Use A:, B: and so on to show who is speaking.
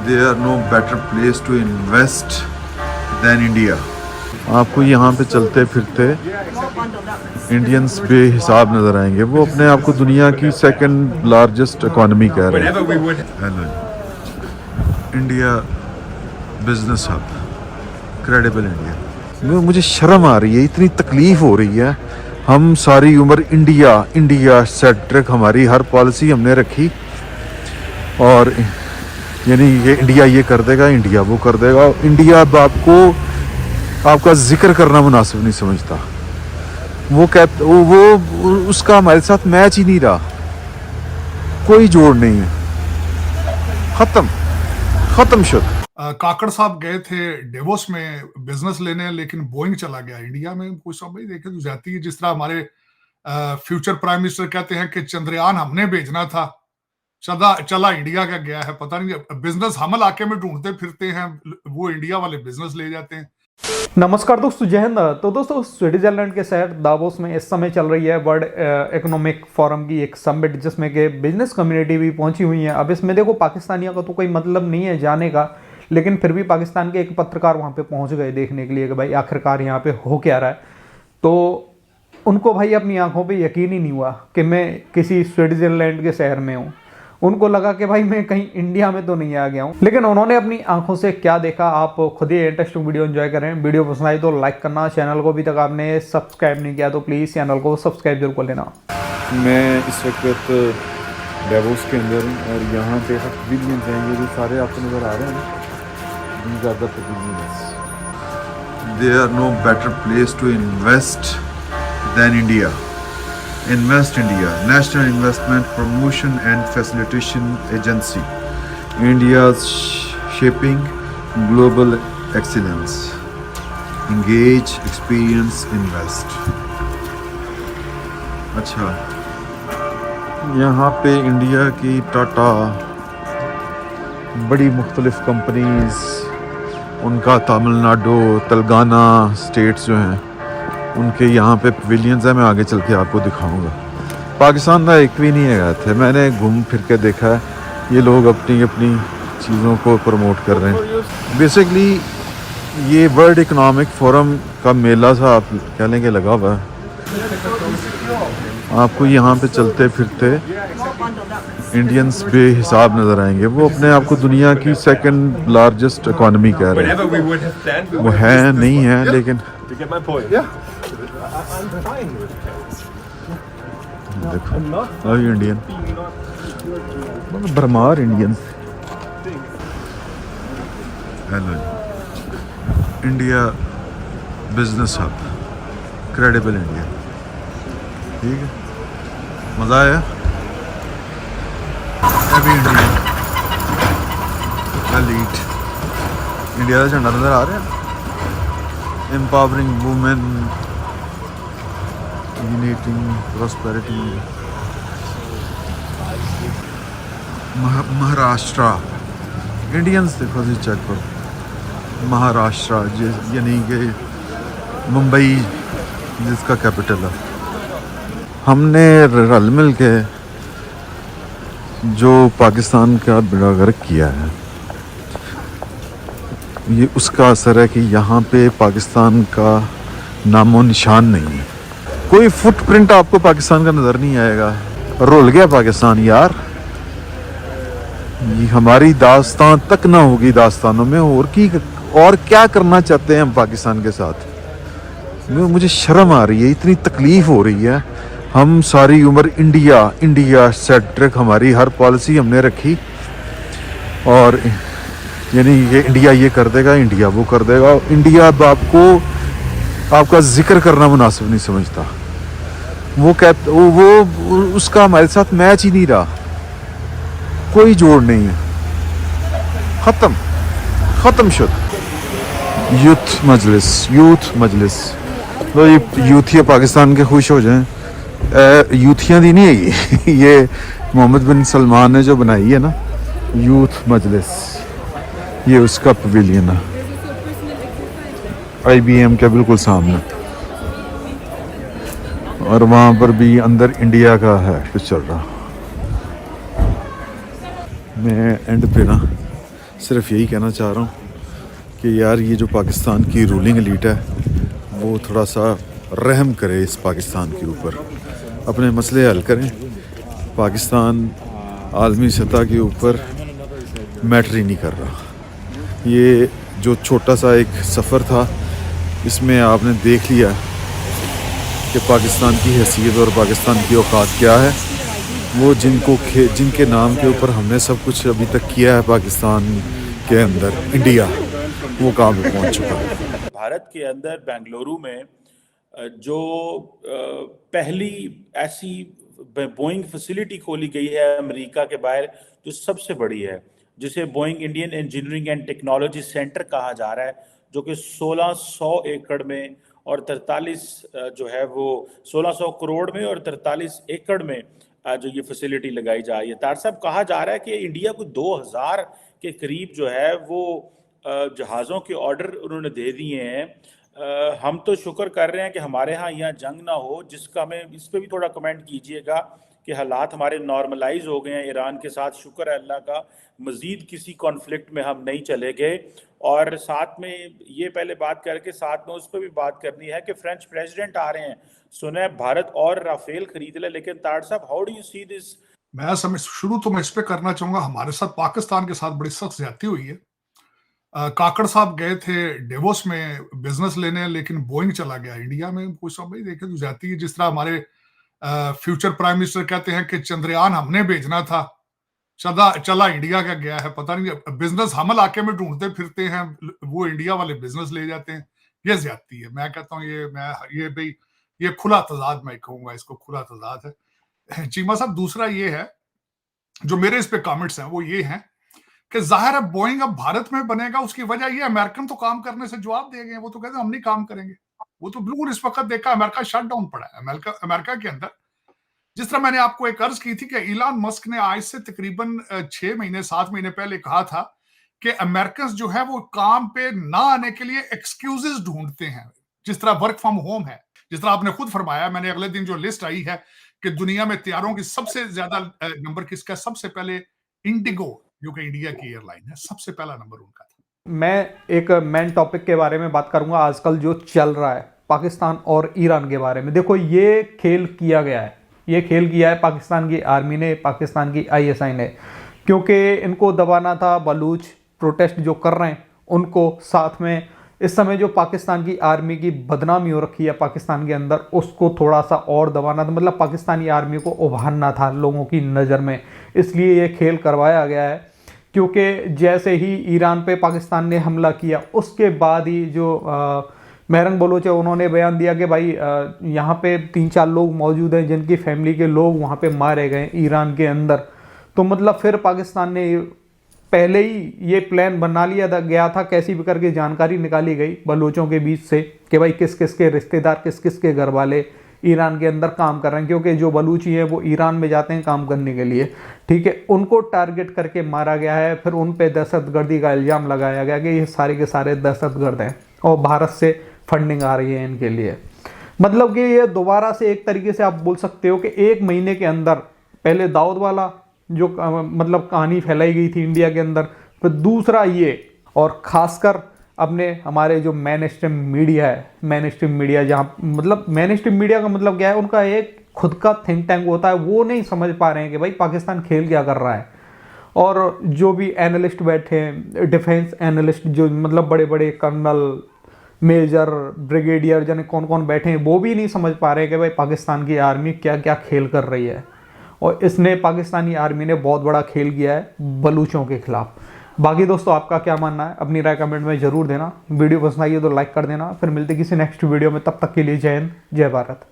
A: there are no better place to invest than India. आपको यहाँ पे चलते फिरते इंडियंस बेहिसाब नज़र आएंगे। वो अपने आप को दुनिया की सेकंड लार्जेस्ट इकॉनमी कह रहे हैं। India business hub, credible India. मुझे शर्म आ रही है, इतनी तकलीफ़ हो रही है। हम सारी उम्र इंडिया इंडिया सेंट्रिक हमारी हर पॉलिसी हमने रखी, और यानी ये इंडिया ये कर देगा, इंडिया वो कर देगा। इंडिया अब आपका जिक्र करना मुनासिब नहीं समझता। वो उसका हमारे साथ मैच ही नहीं रहा, कोई जोड़ नहीं है, खत्म शुद।
B: काकड़ साहब गए थे डेवोस में बिजनेस लेने, लेकिन बोइंग चला गया इंडिया में। कोई सब भाई देखे तो जाती है, जिस तरह हमारे फ्यूचर प्राइम मिनिस्टर कहते हैं कि चंद्रयान हमने भेजना था, चला इंडिया का गया है। पता नहीं, बिजनेस हम इलाके में ढूंढते फिरते हैं, वो इंडिया वाले बिजनेस ले जाते हैं।
C: नमस्कार दोस्तों, जय हिंद। तो दोस्तों, स्विट्जरलैंड के शहर दावोस में इस समय चल रही है वर्ल्ड इकोनॉमिक फोरम की एक समिट, जिसमें कि बिजनेस कम्युनिटी भी पहुंची हुई है। अब इसमें देखो, पाकिस्तानियों का तो कोई मतलब नहीं है जाने का, लेकिन फिर भी पाकिस्तान के एक पत्रकार वहां पे पहुंच गए देखने के लिए कि भाई आखिरकार यहाँ पे हो क्या रहा है। तो उनको भाई अपनी आंखों पे यकीन ही नहीं हुआ कि मैं किसी स्विट्जरलैंड के शहर में हूँ। उनको लगा कि भाई मैं कहीं इंडिया में तो नहीं आ गया हूँ। लेकिन उन्होंने अपनी आंखों से क्या देखा, आप खुद ही इंटरेस्टिंग वीडियो एंजॉय करें। वीडियो पसंद आई तो लाइक करना, चैनल को अभी तक आपने सब्सक्राइब नहीं किया तो प्लीज़ चैनल को सब्सक्राइब जरूर कर लेना।
A: मैं इस वक्त डेवोस के अंदर हूँ, और यहाँ पे पवेलियंस हैं, ये जो सारे आपको नज़र आ रहे हैं ना, these are the pavilions. There are no better place to invest than India. Invest India, National Investment Promotion and Facilitation Agency. India's shaping global excellence. Engage, experience, invest. अच्छा, यहाँ पे इंडिया की टाटा, बड़ी मुख्तलिफ कंपनीज, उनका तमिलनाडु, तेलंगाना स्टेट्स जो हैं, उनके यहाँ पे पवेलियंस हैं। मैं आगे चल के आपको दिखाऊंगा। पाकिस्तान का एक भी नहीं है थे, मैंने घूम फिर के देखा है। ये लोग अपनी अपनी चीज़ों को प्रमोट कर रहे हैं। बेसिकली ये वर्ल्ड इकोनॉमिक फोरम का मेला सा आप कह लेंगे लगा हुआ है। आपको यहाँ पे चलते फिरते इंडियंस बेहिसाब नज़र आएंगे। वो अपने आप को दुनिया की सेकंड लार्जेस्ट इकॉनमी कह रहे हैं। वो है नहीं है, लेकिन देखो इंडियन भरमार Indian. Hello, India business hub, credible India. ठीक है, मज़ा आया। अभी इंडिया एलीट, इंडिया का झंडा नज़र आ रहा है। Empowering women, uniting prosperity. Maharashtra, Indians देखो जी, चेक करो। महाराष्ट्र यानी कि मुंबई जिसका कैपिटल है। हमने रल मिल के जो पाकिस्तान का बेड़ा गर्क किया है, ये उसका असर है कि यहाँ पे पाकिस्तान का नामो निशान नहीं है। कोई फुटप्रिंट आपको पाकिस्तान का नज़र नहीं आएगा। रुल गया पाकिस्तान यार। ये हमारी दास्तान तक ना होगी दास्तानों में, और क्या करना चाहते हैं हम पाकिस्तान के साथ। मुझे शर्म आ रही है, इतनी तकलीफ़ हो रही है। हम सारी उम्र इंडिया इंडिया सेंट्रिक हमारी हर पॉलिसी हमने रखी, और यानी ये इंडिया ये कर देगा, इंडिया वो कर देगा। इंडिया अब आपका जिक्र करना मुनासिब नहीं समझता। वो उसका हमारे साथ मैच ही नहीं रहा, कोई जोड़ नहीं है, खत्म शुद। यूथ मजलिस तो ये यूथिया पाकिस्तान के खुश हो जाएं। यूथियाँ दी नहीं है ये मोहम्मद बिन सलमान ने जो बनाई है ना, यूथ मजलिस, ये उसका पवेलियन है IBM के बिल्कुल सामने। और वहाँ पर भी अंदर इंडिया का है कुछ चल रहा। मैं एंड पे ना सिर्फ यही कहना चाह रहा हूँ कि यार ये जो पाकिस्तान की रूलिंग एलीट है वो थोड़ा सा रहम करे इस पाकिस्तान के ऊपर, अपने मसले हल करें। पाकिस्तान आलमी सतह के ऊपर मैटर ही नहीं कर रहा। ये जो छोटा सा एक सफ़र था इसमें आपने देख लिया कि पाकिस्तान की हैसियत और पाकिस्तान की औकात क्या है। वो जिनके नाम के ऊपर हमने सब कुछ अभी तक किया है पाकिस्तान के अंदर, इंडिया, वो कहाँ पे पहुँच चुका है।
D: भारत के अंदर बेंगलुरु में जो पहली ऐसी बोइंग फैसिलिटी खोली गई है अमेरिका के बाहर, जो सबसे बड़ी है, जिसे Boeing Indian engineering and technology centre कहा जा रहा है, जो कि 1600 एकड़ में और 43 जो है वो 1600 करोड़ में और 43 एकड़ में जो ये फैसिलिटी लगाई जा रही है। तार साहब, कहा जा रहा है कि इंडिया को 2000 के करीब जो है वो जहाज़ों के ऑर्डर उन्होंने दे दिए हैं। हम तो शुक्र कर रहे हैं कि हमारे यहाँ जंग ना हो, जिसका हमें इस पर भी थोड़ा कमेंट कीजिएगा कि हालात हमारे नॉर्मलाइज हो गए हैं ईरान के साथ, शुक्र है अल्लाह का, मज़ीद किसी कॉन्फ्लिक्ट में हम नहीं चले गए। और साथ में ये पहले बात करके साथ में उस पर भी बात करनी है कि फ्रेंच प्रेसिडेंट आ रहे हैं, सुना है भारत और राफेल खरीद ले, लेकिन ताड़ साहब, how do you see this?
B: मैं शुरू तो मैं इस पे करना चाहूंगा, हमारे साथ पाकिस्तान के साथ बड़ी सख्त ज्यादती हुई है। काकड़ साहब गए थे डेवोस में बिजनेस लेने, लेकिन बोइंग चला गया इंडिया में। कोई सब भाई देखे तो ज्यादती है। जिस तरह हमारे फ्यूचर प्राइम मिनिस्टर कहते हैं कि चंद्रयान हमने भेजना था, चला इंडिया का गया है। पता नहीं, बिजनेस हम इलाके में ढूंढते फिरते हैं, वो इंडिया वाले बिजनेस ले जाते हैं। ये ज्यादती है। मैं कहता हूँ ये भाई ये खुला तजाद, मैं कहूंगा इसको खुला तजाद है। चीमा साहब, दूसरा ये है जो मेरे इस पे कमेंट्स हैं वो ये हैं कि जाहिर है बोइंग अब भारत में बनेगा, उसकी वजह ये अमेरिकन तो काम करने से जवाब दे गए। वो तो कहते हैं हम नहीं काम करेंगे। वो तो बिल्कुल इस वक्त देखा अमेरिका शट डाउन पड़ा है। अमेरिका के अंदर जिस तरह मैंने आपको एक अर्ज की थी कि इलान मस्क ने आज से तकरीबन 6 महीने 7 महीने पहले कहा था कि अमेरिकन जो है वो काम पे ना आने के लिए एक्सक्यूजेस ढूंढते हैं। जिस तरह वर्क फ्रॉम होम है, जिस तरह आपने खुद फरमाया, मैंने अगले दिन जो लिस्ट आई है कि दुनिया में तैयारों की सबसे ज्यादा नंबर किसका, सबसे पहले इंडिगो, जो कि इंडिया की एयरलाइन है, सबसे पहला नंबर उनका था।
C: मैं एक मेन टॉपिक के बारे में बात करूंगा, आजकल जो चल रहा है पाकिस्तान और ईरान के बारे में। देखो, ये खेल किया गया है, ये खेल किया है पाकिस्तान की आर्मी ने, पाकिस्तान की ISI ने, क्योंकि इनको दबाना था। बलूच प्रोटेस्ट जो कर रहे हैं उनको, साथ में इस समय जो पाकिस्तान की आर्मी की बदनामी हो रखी है पाकिस्तान के अंदर, उसको थोड़ा सा और दबाना था। मतलब पाकिस्तानी आर्मी को उभारना था लोगों की नज़र में, इसलिए ये खेल करवाया गया है। क्योंकि जैसे ही ईरान पे पाकिस्तान ने हमला किया, उसके बाद ही जो महरंग बलोच है, उन्होंने बयान दिया कि भाई यहाँ पे 3-4 लोग मौजूद हैं जिनकी फैमिली के लोग वहाँ पे मारे गए ईरान के अंदर। तो मतलब फिर पाकिस्तान ने पहले ही ये प्लान बना लिया गया था, कैसी भी करके जानकारी निकाली गई बलोचों के बीच से कि भाई किस किस के रिश्तेदार, किस किस के घर वाले ईरान के अंदर काम कर रहे हैं। क्योंकि जो बलूची हैं वो ईरान में जाते हैं काम करने के लिए, ठीक है। उनको टारगेट करके मारा गया है। फिर उन पे दहशतगर्दी का इल्ज़ाम लगाया गया कि ये सारे के सारे दहशतगर्द हैं और भारत से फंडिंग आ रही है इनके लिए। मतलब कि ये दोबारा से एक तरीके से आप बोल सकते हो कि 1 महीने के अंदर पहले दाऊद वाला जो मतलब कहानी फैलाई गई थी इंडिया के अंदर, फिर दूसरा ये, और ख़ासकर अपने हमारे जो मेन स्ट्रीम मीडिया है, मेन स्ट्रीम मीडिया, जहाँ मतलब मेन स्ट्रीम मीडिया का मतलब क्या है, उनका एक खुद का थिंक टैंक होता है, वो नहीं समझ पा रहे हैं कि भाई पाकिस्तान खेल क्या कर रहा है। और जो भी एनालिस्ट बैठे हैं, डिफेंस एनालिस्ट, जो मतलब बड़े बड़े कर्नल, मेजर, ब्रिगेडियर, जाने कौन कौन बैठे हैं, वो भी नहीं समझ पा रहे हैं कि भाई पाकिस्तान की आर्मी क्या क्या खेल कर रही है। और इसने, पाकिस्तानी आर्मी ने बहुत बड़ा खेल किया है बलूचों के खिलाफ। बाकी दोस्तों, आपका क्या मानना है, अपनी राय कमेंट में ज़रूर देना। वीडियो पसंद आई है तो लाइक कर देना। फिर मिलते किसी नेक्स्ट वीडियो में, तब तक के लिए जय हिंद, जय भारत।